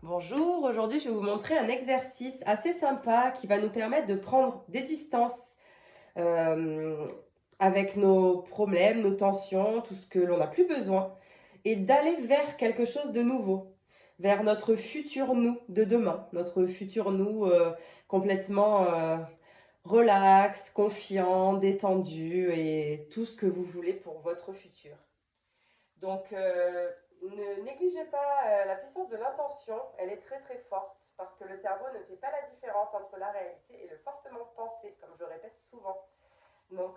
Bonjour, aujourd'hui je vais vous montrer un exercice assez sympa qui va nous permettre de prendre des distances euh, avec nos problèmes, nos tensions, tout ce que l'on n'a plus besoin et d'aller vers quelque chose de nouveau, vers notre futur nous de demain, notre futur nous complètement relax, confiant, détendu et tout ce que vous voulez pour votre futur. Donc, ne négligez pas la puissance de l'intention, elle est très très forte parce que le cerveau ne fait pas la différence entre la réalité et le fortement pensé, comme je le répète souvent. Donc,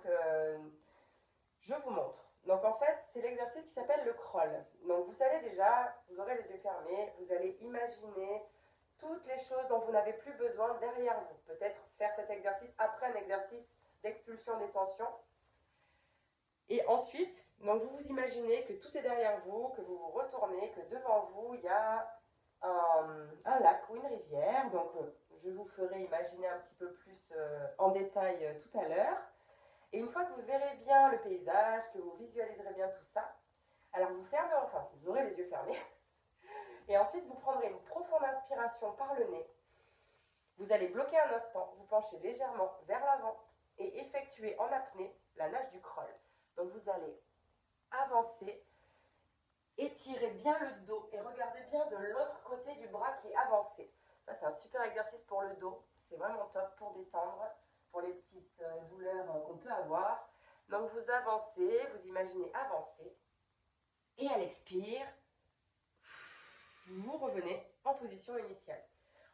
je vous montre. Donc, en fait, c'est l'exercice qui s'appelle le crawl. Donc, vous allez déjà, vous aurez les yeux fermés, vous allez imaginer toutes les choses dont vous n'avez plus besoin derrière vous. Peut-être faire cet exercice après un exercice d'expulsion des tensions. Et ensuite, donc vous vous imaginez que tout est derrière vous, que vous vous retournez, que devant vous, il y a un lac ou une rivière. Donc, je vous ferai imaginer un petit peu plus en détail tout à l'heure. Et une fois que vous verrez bien le paysage, que vous visualiserez bien tout ça, alors vous fermez, enfin, vous aurez les yeux fermés. Et ensuite, vous prendrez une profonde inspiration par le nez. Vous allez bloquer un instant, vous penchez légèrement vers l'avant et effectuer en apnée la nage du crawl. Donc, vous allez avancer, étirez bien le dos et regardez bien de l'autre côté du bras qui est avancé. Ça, c'est un super exercice pour le dos. C'est vraiment top pour détendre, pour les petites douleurs qu'on peut avoir. Donc, vous avancez, vous imaginez avancer. Et à l'expire, vous revenez en position initiale.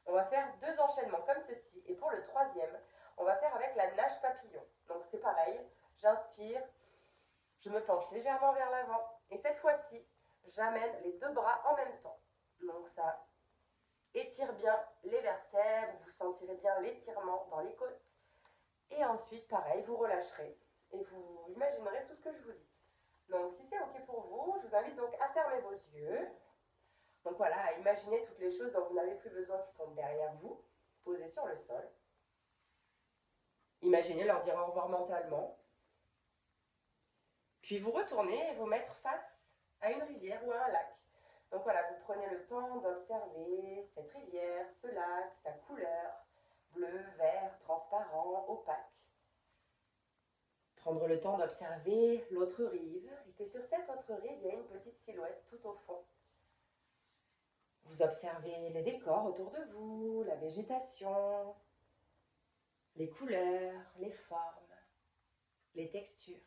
On va faire deux enchaînements comme ceci. Et pour le troisième, on va faire avec la nage papillon. Donc, c'est pareil. J'inspire, je me penche légèrement vers l'avant. Et cette fois-ci, j'amène les deux bras en même temps. Donc ça étire bien les vertèbres, vous sentirez bien l'étirement dans les côtes. Et ensuite, pareil, vous relâcherez et vous imaginerez tout ce que je vous dis. Donc si c'est OK pour vous, je vous invite donc à fermer vos yeux. Donc voilà, à imaginer toutes les choses dont vous n'avez plus besoin qui sont derrière vous, posées sur le sol. Imaginez leur dire au revoir mentalement. Puis vous retournez et vous mettre face à une rivière ou à un lac. Donc voilà, vous prenez le temps d'observer cette rivière, ce lac, sa couleur, bleu, vert, transparent, opaque. Prendre le temps d'observer l'autre rive et que sur cette autre rive, il y a une petite silhouette tout au fond. Vous observez les décors autour de vous, la végétation, les couleurs, les formes, les textures.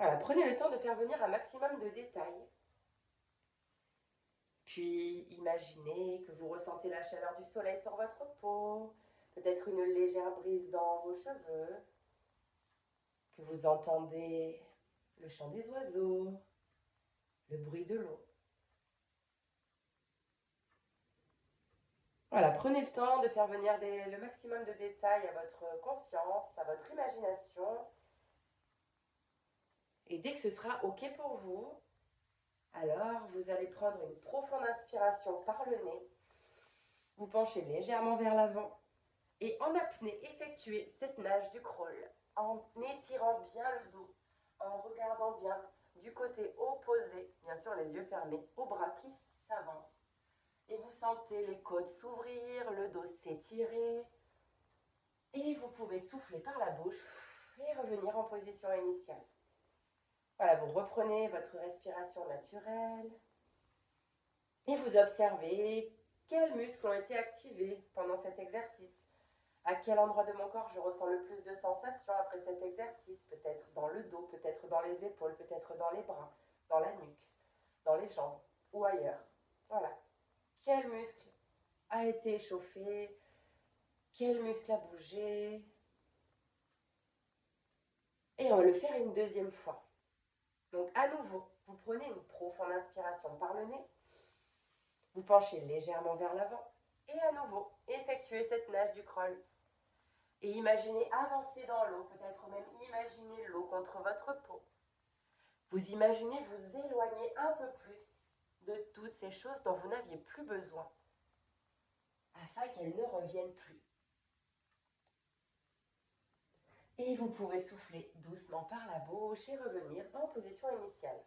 Voilà, prenez le temps de faire venir un maximum de détails. Puis imaginez que vous ressentez la chaleur du soleil sur votre peau, peut-être une légère brise dans vos cheveux, que vous entendez le chant des oiseaux, le bruit de l'eau. Voilà, prenez le temps de faire venir le maximum de détails à votre conscience, à votre imagination. Et dès que ce sera OK pour vous, alors vous allez prendre une profonde inspiration par le nez, vous penchez légèrement vers l'avant et en apnée, effectuez cette nage du crawl en étirant bien le dos, en regardant bien du côté opposé, bien sûr les yeux fermés, au bras qui s'avance. Et vous sentez les côtes s'ouvrir, le dos s'étirer. Et vous pouvez souffler par la bouche et revenir en position initiale. Voilà, vous reprenez votre respiration naturelle et vous observez quels muscles ont été activés pendant cet exercice. À quel endroit de mon corps je ressens le plus de sensations après cet exercice? Peut-être dans le dos, peut-être dans les épaules, peut-être dans les bras, dans la nuque, dans les jambes ou ailleurs. Voilà. Quel muscle a été échauffé? Quel muscle a bougé? Et on va le faire une deuxième fois. Donc à nouveau, vous prenez une profonde inspiration par le nez, vous penchez légèrement vers l'avant et à nouveau, effectuez cette nage du crawl. Et imaginez avancer dans l'eau, peut-être même imaginez l'eau contre votre peau. Vous imaginez vous éloigner un peu plus de toutes ces choses dont vous n'aviez plus besoin, afin qu'elles ne reviennent plus. Et vous pourrez souffler doucement par la bouche et revenir en position initiale.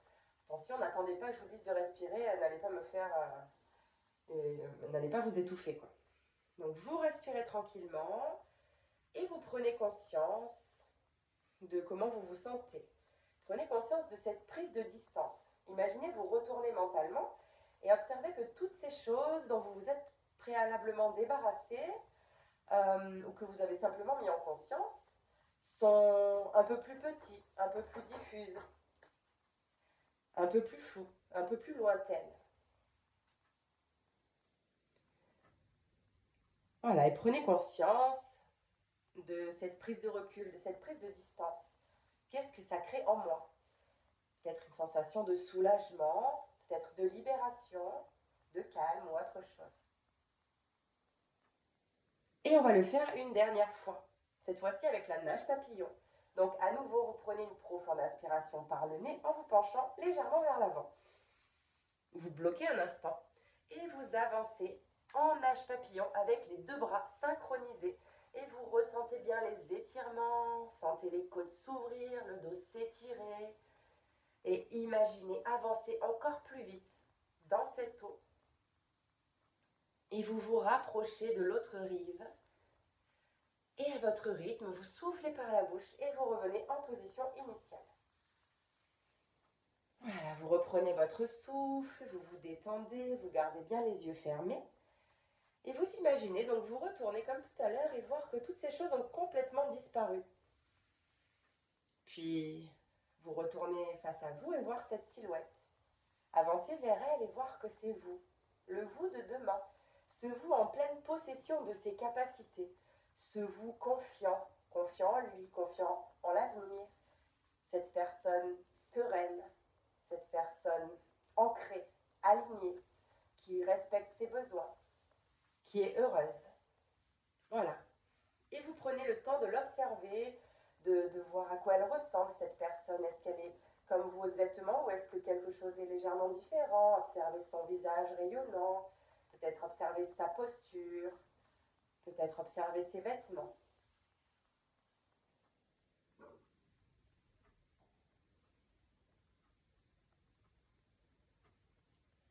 Attention, n'attendez pas que je vous dise de respirer, n'allez pas me faire, n'allez pas vous étouffer, quoi. Donc vous respirez tranquillement et vous prenez conscience de comment vous vous sentez. Prenez conscience de cette prise de distance. Imaginez vous retourner mentalement et observez que toutes ces choses dont vous vous êtes préalablement débarrassé ou que vous avez simplement mis en conscience sont un peu plus petits, un peu plus diffuses, un peu plus floues, un peu plus lointaines. Voilà, et prenez conscience de cette prise de recul, de cette prise de distance. Qu'est-ce que ça crée en moi? Peut-être une sensation de soulagement, peut-être de libération, de calme ou autre chose. Et on va le faire une dernière fois, cette fois-ci avec la nage papillon. Donc à nouveau, vous prenez une profonde inspiration par le nez en vous penchant légèrement vers l'avant. Vous bloquez un instant et vous avancez en nage papillon avec les deux bras synchronisés. Et vous ressentez bien les étirements, sentez les côtes s'ouvrir, le dos s'étirer. Et imaginez avancer encore plus vite dans cette eau. Et vous vous rapprochez de l'autre rive. Et à votre rythme, vous soufflez par la bouche et vous revenez en position initiale. Voilà, vous reprenez votre souffle, vous vous détendez, vous gardez bien les yeux fermés. Et vous imaginez, donc vous retournez comme tout à l'heure et voir que toutes ces choses ont complètement disparu. Puis vous retournez face à vous et voir cette silhouette. Avancez vers elle et voir que c'est vous, le vous de demain, ce vous en pleine possession de ses capacités, ce vous confiant, confiant en lui, confiant en l'avenir, cette personne sereine, cette personne ancrée, alignée, qui respecte ses besoins, qui est heureuse. Voilà. Et vous prenez le temps de l'observer, de voir à quoi elle ressemble, cette personne. Est-ce qu'elle est comme vous exactement ou est-ce que quelque chose est légèrement différent? Observer son visage rayonnant, peut-être observer sa posture, peut-être observer ses vêtements.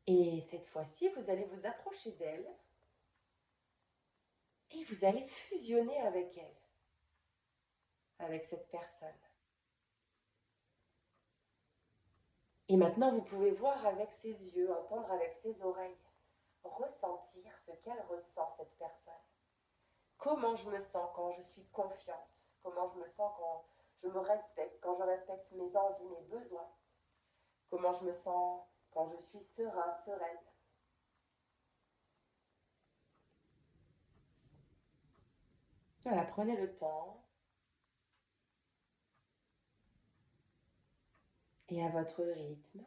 Et cette fois-ci, vous allez vous approcher d'elle et vous allez fusionner avec elle, avec cette personne. Et maintenant, vous pouvez voir avec ses yeux, entendre avec ses oreilles, ressentir ce qu'elle ressent, cette personne. Comment je me sens quand je suis confiante? Comment je me sens quand je me respecte, quand je respecte mes envies, mes besoins? Comment je me sens quand je suis serein, sereine? Voilà, prenez le temps. Et à votre rythme,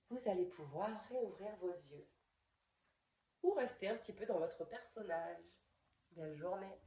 vous allez pouvoir réouvrir vos yeux ou rester un petit peu dans votre personnage. Belle journée.